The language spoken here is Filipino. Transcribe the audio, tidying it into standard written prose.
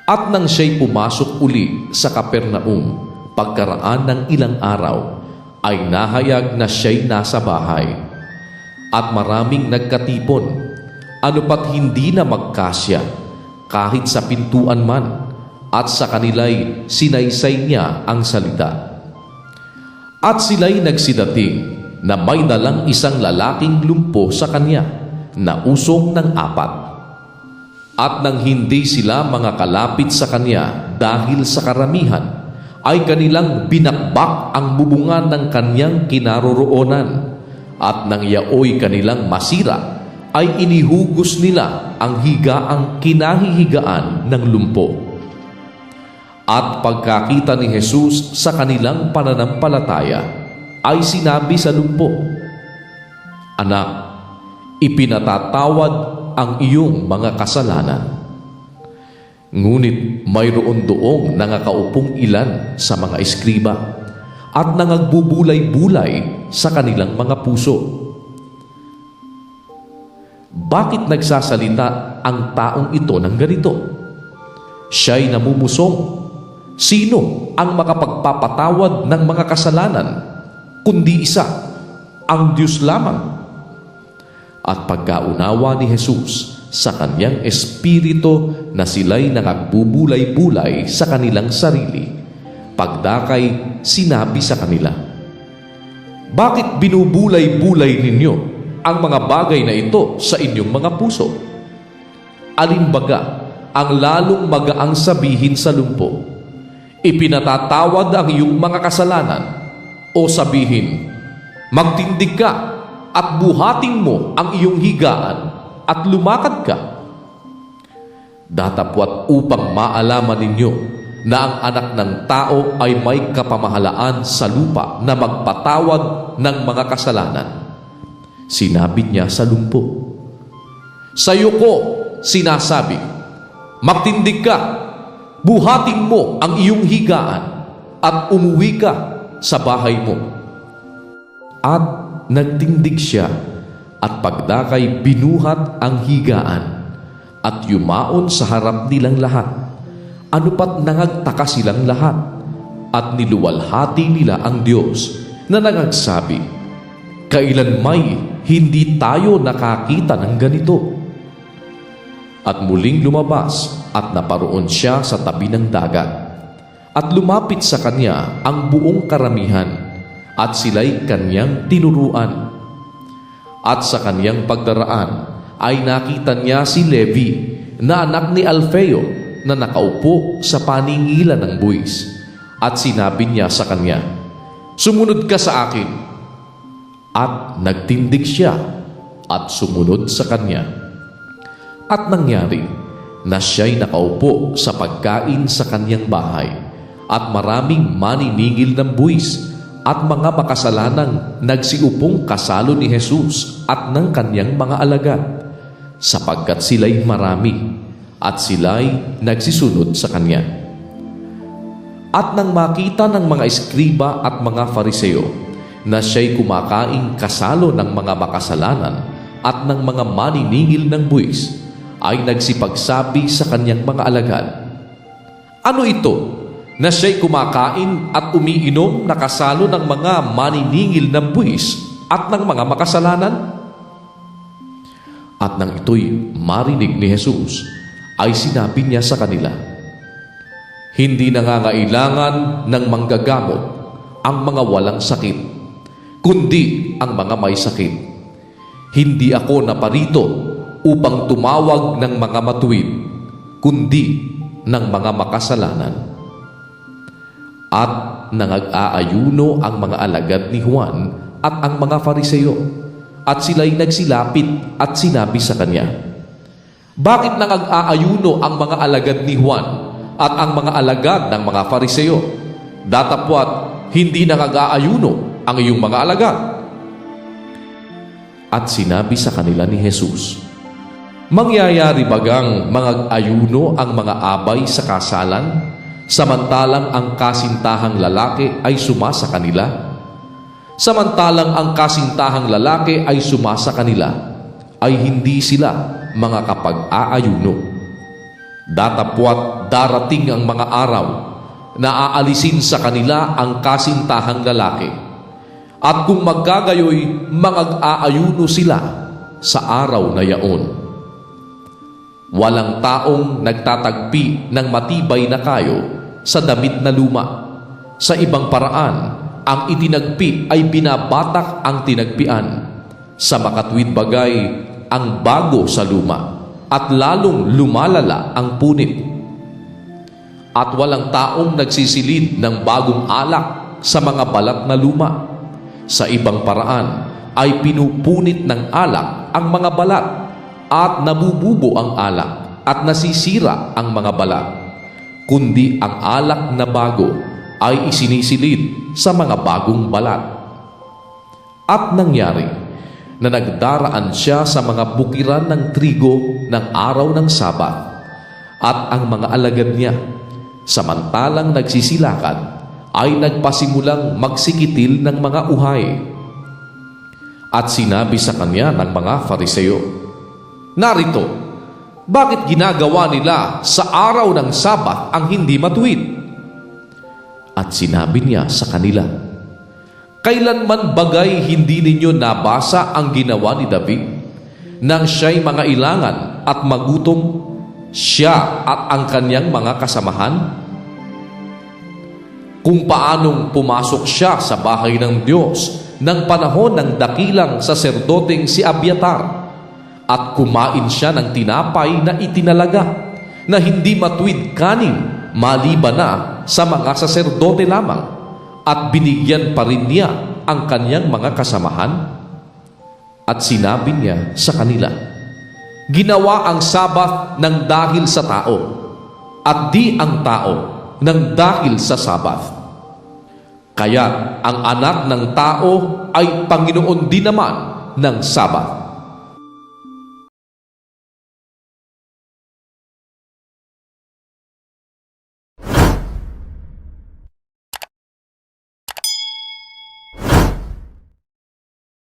At nang siya'y pumasok uli sa Kapernaum, pagkaraan ng ilang araw, ay nahayag na siya'y nasa bahay. At maraming nagkatipon, ano pat hindi na magkasya, kahit sa pintuan man, at sa kanila'y sinaysay niya ang salita. At sila'y nagsidating na may dalang isang lalaking lumpo sa kanya, na usong ng 4. At nang hindi sila mga kalapit sa kanya dahil sa karamihan, ay kanilang binakbak ang bubungan ng kanyang kinaroroonan. At nang yaoy kanilang masira, ay inihugos nila ang higaang kinahihigaan ng lumpo. At pagkakita ni Jesus sa kanilang pananampalataya, ay sinabi sa lumpo, "Anak, ipinatatawad ang iyong mga kasalanan." Ngunit mayroon doong nangakaupong ilan sa mga eskriba at nangagbubulay-bulay sa kanilang mga puso. Bakit nagsasalita ang taong ito ng ganito? Siya'y namumusong. Sino ang makapagpapatawad ng mga kasalanan, kundi isa, ang Diyos lamang? At pagkaunawa ni Jesus sa kanyang espiritu na sila'y nangagbubulay-bulay sa kanilang sarili, pagdakay sinabi sa kanila, "Bakit binubulay-bulay ninyo ang mga bagay na ito sa inyong mga puso? Alimbaga ang lalong magaang sabihin sa lumpo, 'Ipinatatawad ang iyong mga kasalanan,' o sabihin, 'Magtindig ka at buhatin mo ang iyong higaan at lumakad ka?' Datapwat upang maalaman ninyo na ang Anak ng Tao ay may kapamahalaan sa lupa na magpatawad ng mga kasalanan." Sinabi niya sa lumpo, "Sa iyo ko sinasabi, magtindig ka, buhatin mo ang iyong higaan at umuwi ka sa bahay mo." At nagtindig siya, at pagdakay binuhat ang higaan, at yumaon sa harap nilang lahat. Ano pat nangagtaka silang lahat, at niluwalhati nila ang Diyos na nangagsabi, "Kailan may hindi tayo nakakita ng ganito?" At muling lumabas at naparoon siya sa tabi ng dagat, at lumapit sa kanya ang buong karamihan, at sila'y kanyang tinuruan. At sa kanyang pagdaraan ay nakita niya si Levi na anak ni Alfeo na nakaupo sa paningilan ng buwis. At sinabi niya sa kanya, "Sumunod ka sa akin." At nagtindig siya at sumunod sa kanya. At nangyari na siya'y nakaupo sa pagkain sa kanyang bahay, at maraming maniningil ng buwis at mga makasalanang nagsiupong kasalo ni Jesus at ng kanyang mga alagad, sapagkat sila'y marami, at sila'y nagsisunod sa kanya. At nang makita ng mga eskriba at mga Fariseo na siya'y kumakaing kasalo ng mga makasalanan at ng mga maniningil ng buwis, ay nagsipagsabi sa kanyang mga alagad, "Ano ito na siya'y kumakain at umiinom na kasalo ng mga maniningil ng buwis at ng mga makasalanan?" At nang ito'y marinig ni Jesus, ay sinabi niya sa kanila, "Hindi nangangailangan ng manggagamot ang mga walang sakit, kundi ang mga may sakit. Hindi ako naparito upang tumawag ng mga matuwid, kundi ng mga makasalanan." At nangag-aayuno ang mga alagad ni Juan at ang mga Fariseo, at sila'y nagsilapit at sinabi sa kanya, "Bakit nangag-aayuno ang mga alagad ni Juan at ang mga alagad ng mga Fariseo? Datapwat hindi nangag-aayuno ang iyong mga alagad." At sinabi sa kanila ni Jesus, "Mangyayari bagang mangag-ayuno ang mga abay sa kasalan, samantalang ang kasintahang lalaki ay suma sa kanila? Samantalang ang kasintahang lalaki ay suma sa kanila, ay hindi sila mga kapag-aayuno. Datapwat darating ang mga araw na aalisin sa kanila ang kasintahang lalaki. At kung magkagayoy, mag-aayuno sila sa araw na yaon. Walang taong nagtatagpi ng matibay na kayo sa damit na luma. Sa ibang paraan, ang itinagpi ay binabatak ang tinagpian. Sa makatwid bagay, ang bago sa luma, at lalong lumalala ang punit. At walang taong nagsisilid ng bagong alak sa mga balat na luma. Sa ibang paraan, ay pinupunit ng alak ang mga balat, at nabububo ang alak, at nasisira ang mga balat. Kundi ang alak na bago ay isinisilid sa mga bagong balat. At nangyari na nagdaraan siya sa mga bukiran ng trigo ng araw ng Sabat, at ang mga alagad niya, samantalang nagsisilakad, ay nagpasimulang magsikitil ng mga uhay. At sinabi sa kanya ng mga Fariseo, "Narito, bakit ginagawa nila sa araw ng Sabat ang hindi matuwid?" At sinabi niya sa kanila, "Kailanman bagay hindi ninyo nabasa ang ginawa ni David nang siya'y mangailangan at magutom, siya at ang kanyang mga kasamahan? Kung paanong pumasok siya sa bahay ng Diyos ng panahon ng dakilang saserdoteng si Abiatar, at kumain siya ng tinapay na itinalaga na hindi matuwid kanin maliban na sa mga saserdote lamang, at binigyan pa rin niya ang kanyang mga kasamahan?" At sinabi niya sa kanila, "Ginawa ang Sabat ng dahil sa tao, at di ang tao ng dahil sa Sabat. Kaya ang anak ng tao ay Panginoon din naman ng Sabat."